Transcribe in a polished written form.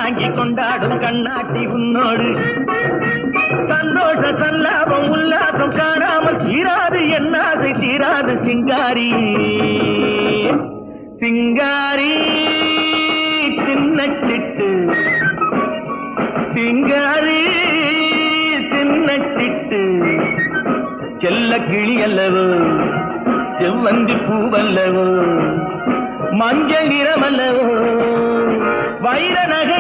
தாங்கி கொண்டாடும் கண்ணாட்டி உன்னோடு சந்தோஷ சல்லாபம் உல்லாசம் காணாமல் தீராது என் ஆசை தீராது சிங்காரி சிங்காரி சின்னச்சிட்டு சிங்காரி சின்னச்சிட்டு செல்ல கிளி அல்லவோ செவ்வந்தி பூவல்லவோ மஞ்சள் நிறமல்லவோ வைர நகை